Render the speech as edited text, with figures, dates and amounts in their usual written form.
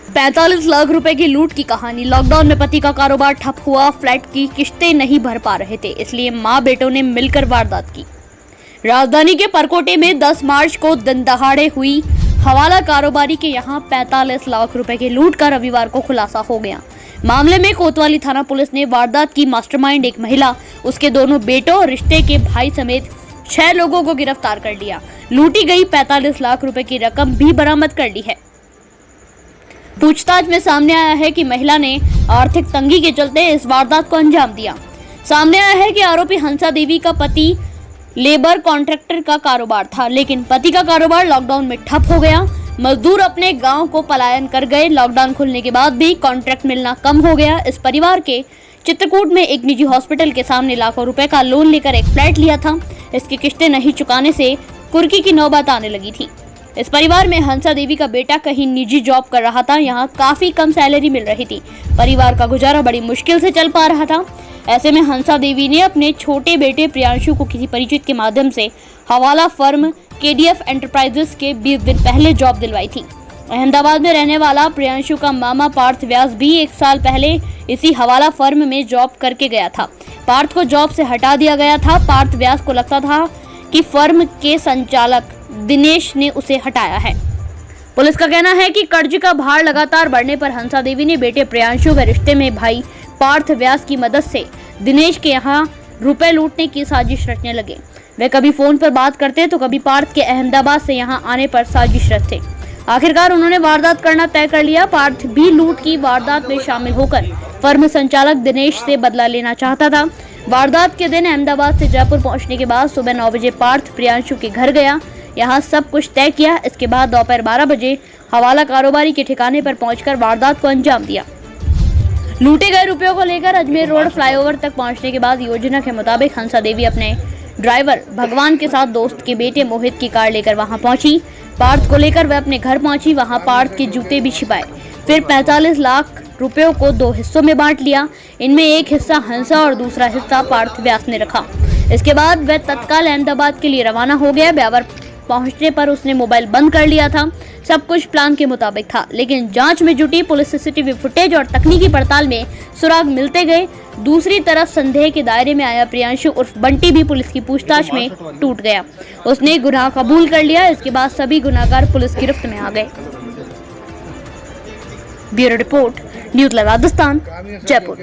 45 लाख रुपए की लूट की कहानी। लॉकडाउन में पति का कारोबार ठप हुआ, फ्लैट की किश्तें नहीं भर पा रहे थे, इसलिए मां बेटों ने मिलकर वारदात की। राजधानी के परकोटे में 10 मार्च को दिन दहाड़े हुई हवाला कारोबारी के यहां 45 लाख रुपए की लूट का रविवार को खुलासा हो गया। मामले में कोतवाली थाना पुलिस ने वारदात की मास्टरमाइंड एक महिला, उसके दोनों बेटों और रिश्ते के भाई समेत 6 लोगों को गिरफ्तार कर लिया। लूटी गई 45 लाख रुपए की रकम भी बरामद कर ली है। पूछताछ में सामने आया है कि महिला ने आर्थिक तंगी के चलते इस वारदात को अंजाम दिया। सामने आया है कि आरोपी हंसा देवी का पति लेबर कॉन्ट्रैक्टर का कारोबार था, लेकिन पति का कारोबार लॉकडाउन में ठप हो गया। मजदूर अपने गांव को पलायन कर गए। लॉकडाउन खुलने के बाद भी कॉन्ट्रैक्ट मिलना कम हो गया। इस परिवार के चित्रकूट में एक निजी हॉस्पिटल के सामने लाखों रुपए का लोन लेकर एक फ्लैट लिया था। इसकी किश्तें नहीं चुकाने से कुर्की की नौबत आने लगी थी। इस परिवार में हंसा देवी का बेटा कहीं निजी जॉब कर रहा था, यहाँ काफी कम सैलरी मिल रही थी। परिवार का गुजारा बड़ी मुश्किल से चल पा रहा था। ऐसे में हंसा देवी ने अपने छोटे बेटे प्रियांशु को किसी परिचित के माध्यम से हवाला फर्म KDF एंटरप्राइजेस के 20 दिन पहले जॉब दिलवाई थी। अहमदाबाद में रहने वाला प्रियांशु का मामा पार्थ व्यास भी 1 साल पहले इसी हवाला फर्म में जॉब करके गया था। पार्थ को जॉब से हटा दिया गया था। पार्थ व्यास को लगता था कि फर्म के संचालक दिनेश ने उसे हटाया है। पुलिस का कहना है कि कर्ज का भार लगातार बढ़ने पर हंसा देवी ने बेटे प्रियांशु व रिश्ते में भाई पार्थ व्यास की मदद से दिनेश के यहाँ रुपए लूटने की साजिश रचने लगे। वे कभी फोन पर बात करते तो कभी पार्थ के अहमदाबाद से यहाँ आने पर साजिश रचते। आखिरकार उन्होंने वारदात करना तय कर लिया। पार्थ भी लूट की वारदात में शामिल होकर फर्म संचालक दिनेश से बदला लेना चाहता था। वारदात के दिन अहमदाबाद से जयपुर पहुंचने के बाद सुबह 9 बजे पार्थ प्रियांशु के घर गया, यहाँ सब कुछ तय किया। इसके बाद दोपहर 12 बजे हवाला कारोबारी के ठिकाने पर पहुंचकर वारदात को अंजाम दिया। लूटे गए रुपयों को लेकर अजमेर रोड फ्लाईओवर तक पहुंचने के बाद योजना के मुताबिक हंसा देवी अपने ड्राइवर भगवान के साथ दोस्त के बेटे मोहित की कार लेकर वहां पहुंची। पार्थ को लेकर वह अपने घर पहुंची। वहां पार्थ के जूते भी छिपाए। फिर 45 लाख रुपयों को 2 हिस्सों में बांट लिया। इनमें एक हिस्सा हंसा और दूसरा हिस्सा पार्थ व्यास ने रखा। इसके बाद वह तत्काल अहमदाबाद के लिए रवाना हो गया। ब्यावर पहुंचने पर उसने मोबाइल बंद कर लिया था। सब कुछ प्लान के मुताबिक था, लेकिन जांच में जुटी पुलिस CCTV फुटेज और तकनीकी पड़ताल में सुराग मिलते गए। दूसरी तरफ संदेह के दायरे में आया प्रियांशु उर्फ बंटी भी पुलिस की पूछताछ में टूट गया। उसने गुनाह कबूल कर लिया। इसके बाद सभी गुनाहगार पुलिस गिरफ्त में आ गए। Bureau report, news live Rajasthan, Jaipur.